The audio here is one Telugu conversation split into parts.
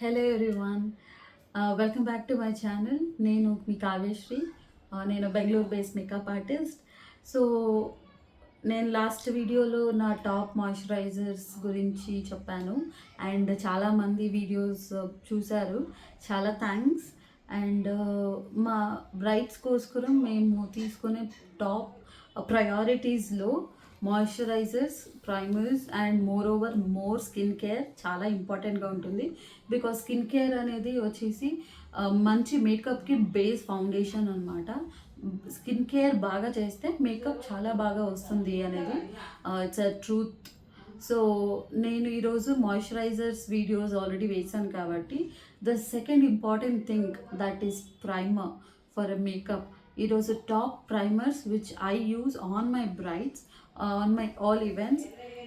Hello everyone, welcome back to my channel. నేను మీ కావ్యశ్రీ. నేను Bengaluru based makeup artist. So నేను లాస్ట్ వీడియోలో నా టాప్ మాయిశ్చరైజర్స్ గురించి చెప్పాను అండ్ చాలామంది వీడియోస్ చూశారు. చాలా థ్యాంక్స్. అండ్ మా బ్రైట్స్ కోసరం మేము తీసుకునే టాప్ ప్రయారిటీస్లో moisturisers, primers and more skin care చాలా ఇంపార్టెంట్గా ఉంటుంది. బికాస్ స్కిన్ కేర్ అనేది వచ్చేసి మంచి మేకప్కి బేస్ ఫౌండేషన్ అనమాట. స్కిన్ కేర్ బాగా చేస్తే మేకప్ చాలా బాగా వస్తుంది అనేది ఇట్స్ అ ట్రూత్. సో నేను ఈరోజు మాయిశ్చరైజర్స్ వీడియోస్ ఆల్రెడీ వేసాను కాబట్టి the second important thing that is primer for a makeup. ఈరోజు top primers which I use on my brides on my all events.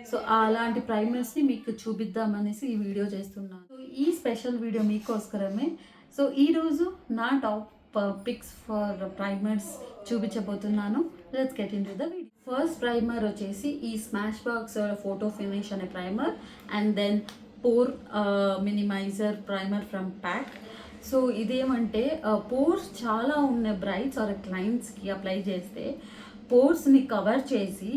So అలాంటి ప్రైమర్స్ని మీకు చూపిద్దామనేసి ఈ వీడియో చేస్తున్నాను. సో ఈ స్పెషల్ వీడియో మీకోసరమే. సో ఈరోజు నా టాప్ పిక్స్ ఫర్ ప్రైమర్స్ చూపించబోతున్నాను. Let's get into the video. First primer వచ్చేసి ఈ స్మాష్ బాక్స్ ఫోటో ఫినిష్ అనే primer and then pore minimiser primer from PAC. So ఇదేమంటే పోర్స్ చాలా ఉన్న బ్రైడ్స్ ఆర్ క్లయింట్స్కి అప్లై చేస్తే పోర్స్ని కవర్ చేసి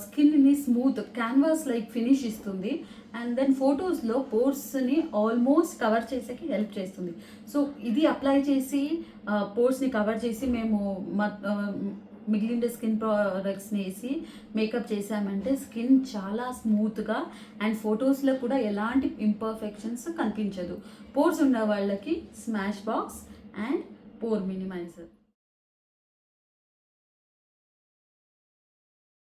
స్కిన్ని స్మూత్ క్యాన్వాస్ లైక్ ఫినిష్ ఇస్తుంది. అండ్ దెన్ ఫొటోస్లో పోర్స్ని ఆల్మోస్ట్ కవర్ చేసేకి హెల్ప్ చేస్తుంది. సో ఇది అప్లై చేసి పోర్స్ని కవర్ చేసి మేము మిగిలిన స్కిన్ ప్రోడక్ట్స్ని వేసి మేకప్ చేసామంటే స్కిన్ చాలా స్మూత్గా అండ్ ఫొటోస్లో కూడా ఎలాంటి ఇంపర్ఫెక్షన్స్ కనిపించదు. పోర్స్ ఉన్న వాళ్ళకి smash box and pour minimiser.